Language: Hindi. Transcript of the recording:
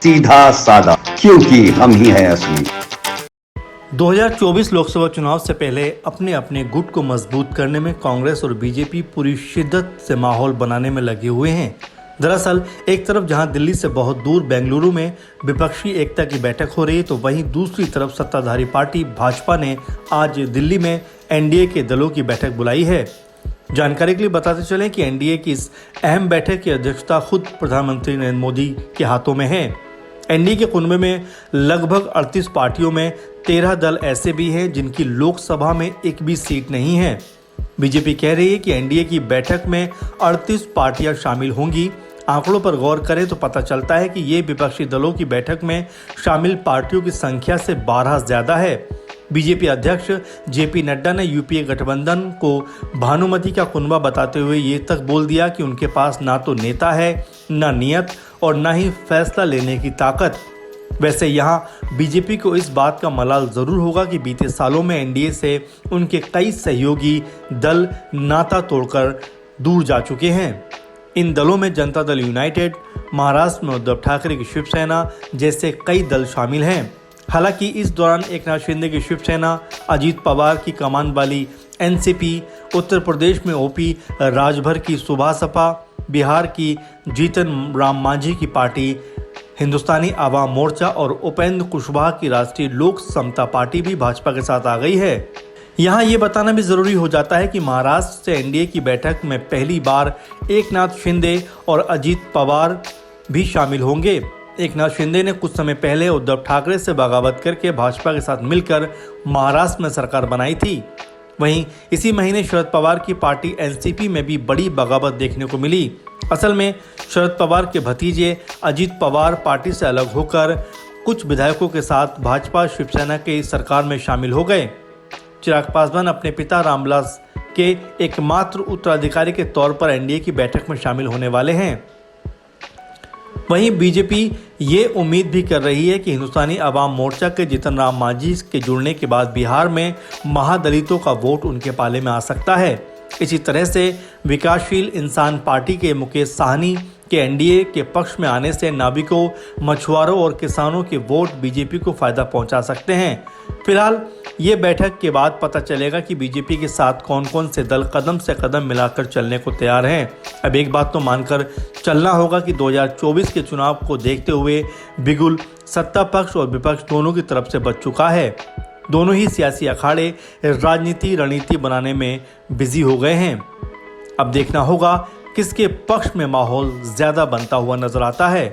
सीधा साधा, क्योंकि हम ही हैं असली। 2024 लोकसभा चुनाव से पहले अपने अपने गुट को मजबूत करने में कांग्रेस और बीजेपी पूरी शिद्दत से माहौल बनाने में लगे हुए हैं। दरअसल एक तरफ जहां दिल्ली से बहुत दूर बेंगलुरु में विपक्षी एकता की बैठक हो रही है, तो वहीं दूसरी तरफ सत्ताधारी पार्टी भाजपा ने आज दिल्ली में एनडीए के दलों की बैठक बुलाई है। जानकारी के लिए बताते चलें कि एनडीए की इस अहम बैठक की अध्यक्षता खुद प्रधानमंत्री नरेंद्र मोदी के हाथों में है। एनडीए के कुनबे में लगभग 38 पार्टियों में 13 दल ऐसे भी हैं जिनकी लोकसभा में एक भी सीट नहीं है। बीजेपी कह रही है कि एनडीए की बैठक में 38 पार्टियां शामिल होंगी। आंकड़ों पर गौर करें तो पता चलता है कि ये विपक्षी दलों की बैठक में शामिल पार्टियों की संख्या से 12 ज्यादा है। बीजेपी अध्यक्ष जेपी नड्डा ने यूपीए गठबंधन को भानुमति का कुनबा बताते हुए ये तक बोल दिया कि उनके पास ना तो नेता है, ना नियत और ना ही फैसला लेने की ताकत। वैसे यहाँ बीजेपी को इस बात का मलाल जरूर होगा कि बीते सालों में एनडीए से उनके कई सहयोगी दल नाता तोड़कर दूर जा चुके हैं। इन दलों में जनता दल यूनाइटेड, महाराष्ट्र में उद्धव ठाकरे की शिवसेना जैसे कई दल शामिल हैं। हालांकि इस दौरान एकनाथ शिंदे की शिवसेना, अजीत पवार की कमान वाली एनसीपी, उत्तर प्रदेश में ओपी राजभर की सुभासपा, बिहार की जीतन राम मांझी की पार्टी हिंदुस्तानी आवाम मोर्चा और उपेंद्र कुशवाहा की राष्ट्रीय लोक समता पार्टी भी भाजपा के साथ आ गई है। यहाँ ये बताना भी जरूरी हो जाता है कि महाराष्ट्र से एनडीए की बैठक में पहली बार एकनाथ शिंदे और अजीत पवार भी शामिल होंगे। एकनाथ शिंदे ने कुछ समय पहले उद्धव ठाकरे से बगावत करके भाजपा के साथ मिलकर महाराष्ट्र में सरकार बनाई थी। वहीं इसी महीने शरद पवार की पार्टी एनसीपी में भी बड़ी बगावत देखने को मिली। असल में शरद पवार के भतीजे अजीत पवार पार्टी से अलग होकर कुछ विधायकों के साथ भाजपा शिवसेना की सरकार में शामिल हो गए। चिराग पासवान अपने पिता रामविलास के एकमात्र उत्तराधिकारी के तौर पर एनडीए की बैठक में शामिल होने वाले हैं। वहीं बीजेपी ये उम्मीद भी कर रही है कि हिंदुस्तानी आवाम मोर्चा के जीतन राम मांझी के जुड़ने के बाद बिहार में महादलितों का वोट उनके पाले में आ सकता है। इसी तरह से विकासशील इंसान पार्टी के मुकेश साहनी के एनडीए के पक्ष में आने से नाविकों, मछुआरों और किसानों के वोट बीजेपी को फायदा पहुंचा सकते हैं। फिलहाल ये बैठक के बाद पता चलेगा कि बीजेपी के साथ कौन कौन से दल कदम से कदम मिलाकर चलने को तैयार हैं। अब एक बात तो मानकर चलना होगा कि 2024 के चुनाव को देखते हुए बिगुल सत्ता पक्ष और विपक्ष दोनों की तरफ से बच चुका है। दोनों ही सियासी अखाड़े राजनीति रणनीति बनाने में बिजी हो गए हैं। अब देखना होगा किसके पक्ष में माहौल ज्यादा बनता हुआ नजर आता है।